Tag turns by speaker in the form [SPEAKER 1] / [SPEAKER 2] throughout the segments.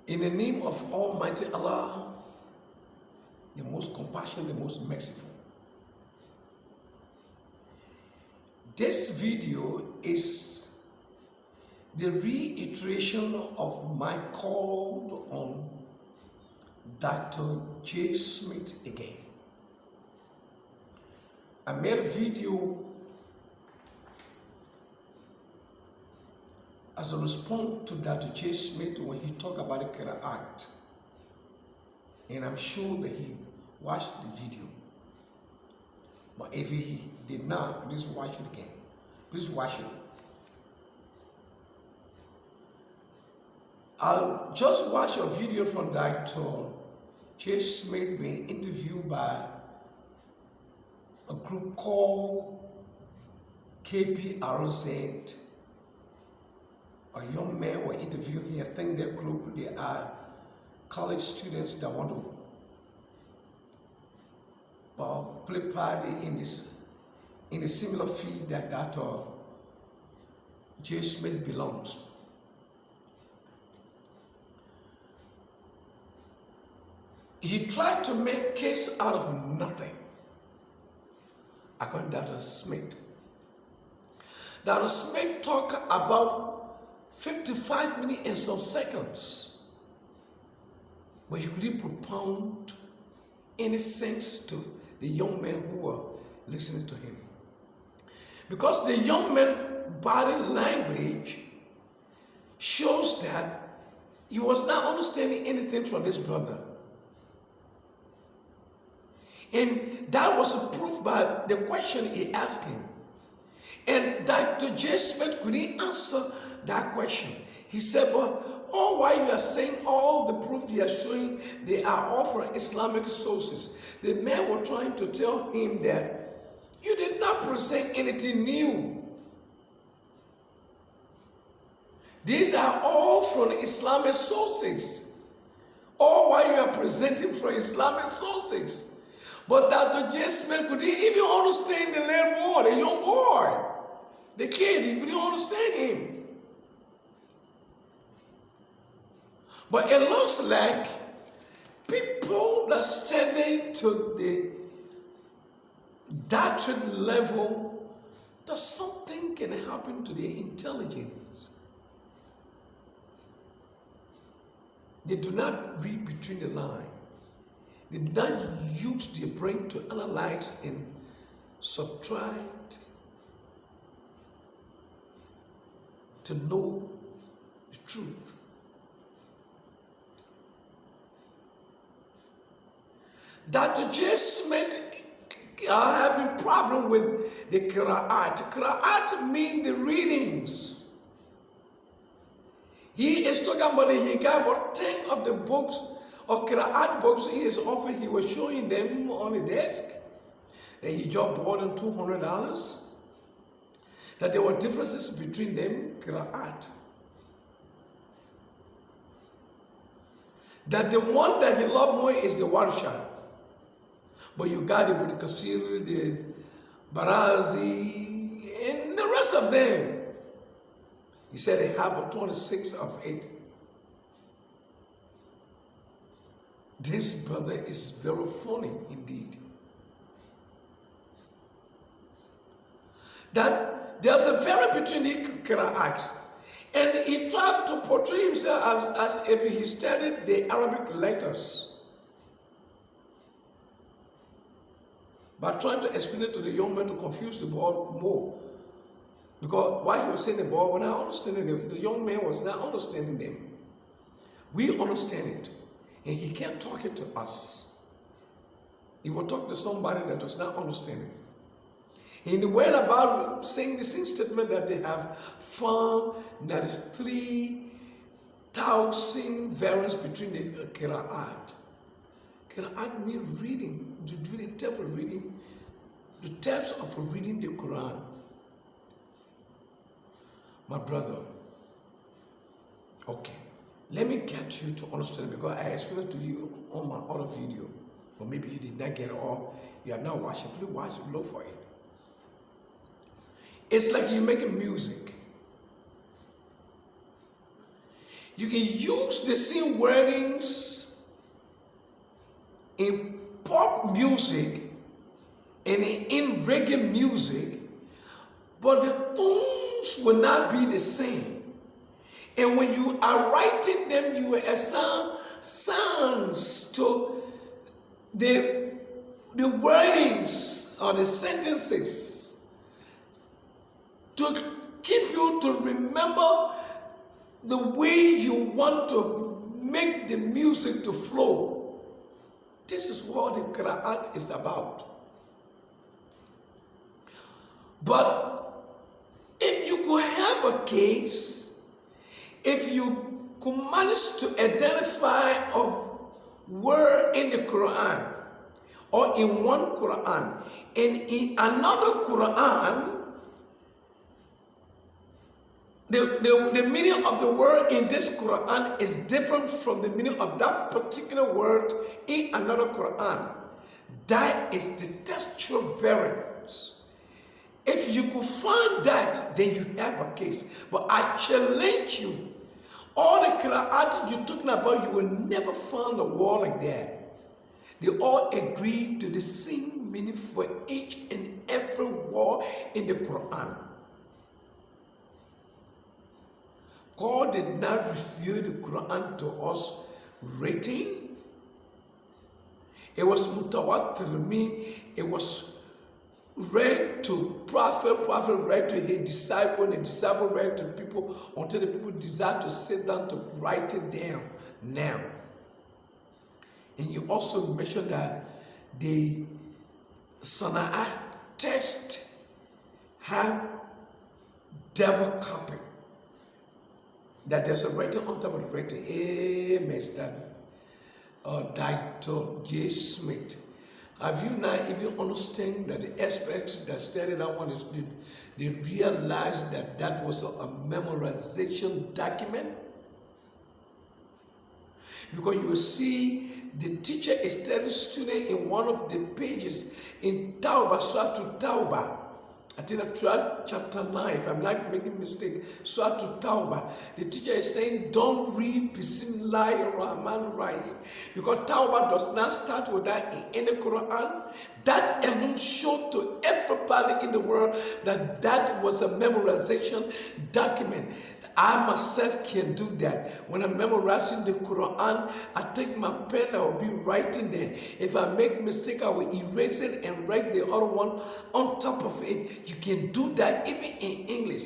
[SPEAKER 1] In the name of Almighty Allah, the most compassionate, the most merciful. This video is the reiteration of my call on Dr.Jay Smith again. I made a video as a response to Dr.Jay Smith when he talked about the Qur'an. And I'm sure that he watched the video. But if he did not, please watch it again. Please watch it. I'll just watch a video from Dr.Jay Smith being interviewed by a group called KPRZ. A young man were interviewed here. I think that group, they are college students that want to play party in a similar field that Dr. Jay Smith belongs. He tried to make case out of nothing, according to Dr. Smith. Dr. Smith talked about 55 minutes and some seconds, but he couldn't propound any sense to the young men who were listening to him. Because the young man's body language shows that he was not understanding anything from this brother. And that was proof by the question he asked him. And Dr. Jay Smith couldn't answer that question. He said, but all while you are saying all the proof you are showing, they are all from Islamic sources. The men were trying to tell him that you did not present anything new. These are all from Islamic sources. All while you are presenting from Islamic sources. But Dr. Jay Smith couldn't even understand the little boy, the young boy, the kid. He couldn't understand him. But it looks like people that study to the doctorate level, that something can happen to their intelligence. They do not read between the lines. They do not use their brain to analyze and subtract to know the truth. Dr. Jay Smith are having problem with the Qira'at. Qira'at means the readings. He is talking about he got about 10 of the books or Qira'at books he was showing them on the desk. That he just bought them $200. That there were differences between them, Qira'at. That the one that he loved more is the Warsha. But you got the Ibn Kasir, the Barazi, and the rest of them. He said they have a 26 of it. This brother is very funny indeed. That there's a very between the Qira'at. And he tried to portray himself as if he studied the Arabic letters. But trying to explain it to the young man to confuse the boy more. Because while he was saying the boy was not understanding them, the young man was not understanding them. We understand it. And he can't talk it to us. He will talk to somebody that does not understand it. In the word about saying the same statement that they have found that is 3,000 variants between the Qira'at. Qira'at means reading, the type of reading, the types of reading the Quran. My brother, okay, let me get you to understand because I explained it to you on my other video, or maybe you did not get it or you have not watched it. Please watch it, look for it. It's like you're making music. You can use the same wordings in pop music and in reggae music, but the tones will not be the same. And when you are writing them, you will assign sounds to the wordings or the sentences to keep you to remember the way you want to make the music to flow. This is what the Qur'an is about. But if you could have a case, if you could manage to identify a word in the Quran or in one Quran and in another Quran, the meaning of the word in this Quran is different from the meaning of that particular word in another Quran. That is the textual variance. If you could find that, then you have a case. But I challenge you, all the Qur'an you're talking about, you will never find a word like that. They all agree to the same meaning for each and every word in the Quran. God did not reveal the Quran to us written. It was mutawatir, meaning it was read to prophet read to his disciple, and the disciple read to people until the people desired to sit down to write it down now. And you also mentioned that the Sana'a text have double copy. That there's a writing on top of the writing. Hey, Mr. Dr.Jay Smith. Have you now even understand that the experts that studied that one is they realized that that was a memorization document? Because you will see the teacher is telling students in one of the pages in Tawbah, Surah to Tawbah, I think that chapter 9, if I'm not making a mistake, Surah to Tawbah, the teacher is saying, don't read Bismillahir Rahmanir Rahim, because Tawbah does not start with that in the Quran. That alone showed to everybody in the world that that was a memorization document. I myself can do that. When I'm memorizing the Quran, I take my pen, I will be writing there. If I make mistake, I will erase it and write the other one on top of it. You can do that even in English.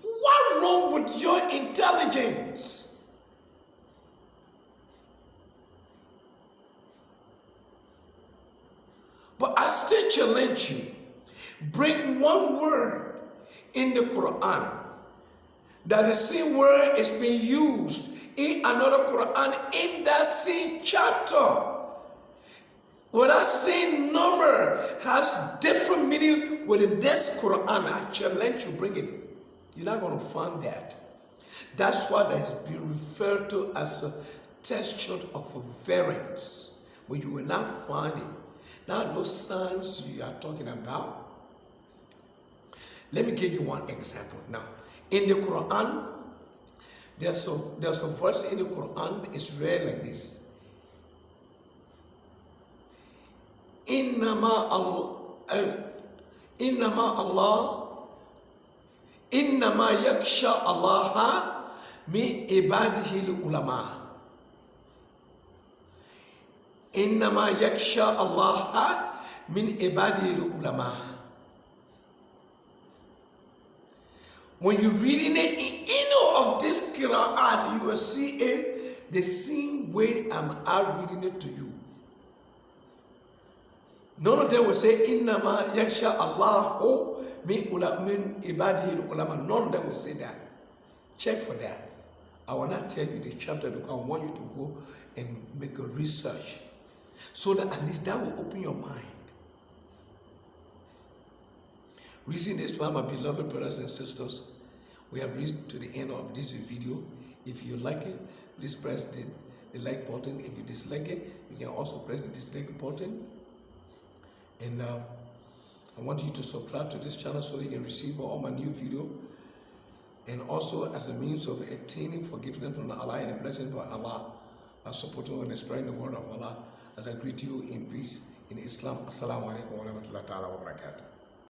[SPEAKER 1] What's wrong with your intelligence? But I still challenge you. Bring one word in the Quran that the same word is being used in another Quran in that same chapter. What that same number has different meaning with the next Quran. I challenge you, bring it. You're not going to find that. That's what has been referred to as a texture of a variance, but you will not find it. Now those signs you are talking about, let me give you one example. Now, in the Quran, there's a verse in the Quran, it's read like this. Innama yaksha Allah min ibadihi ulama. Innama yaksha Allah min ibadihi ulama. When you're reading it in any of this Qira'at, you will see it the same way I'm reading it to you. None of them will say, Innama yaksha Allahu min ibadihi ulama. None of them will say that. Check for that. I will not tell you the chapter because I want you to go and make a research, so that at least that will open your mind. Reason is, for my beloved brothers and sisters, we have reached to the end of this video. If you like it, please press the like button. If you dislike it, you can also press the dislike button. And I want you to subscribe to this channel so that you can receive all my new video. and also as a means of attaining forgiveness from Allah and a blessing from Allah, by supporting and spreading the word of Allah, as I greet you in peace in Islam. Assalamu alaikum wa rahmatullahi wa barakatuh.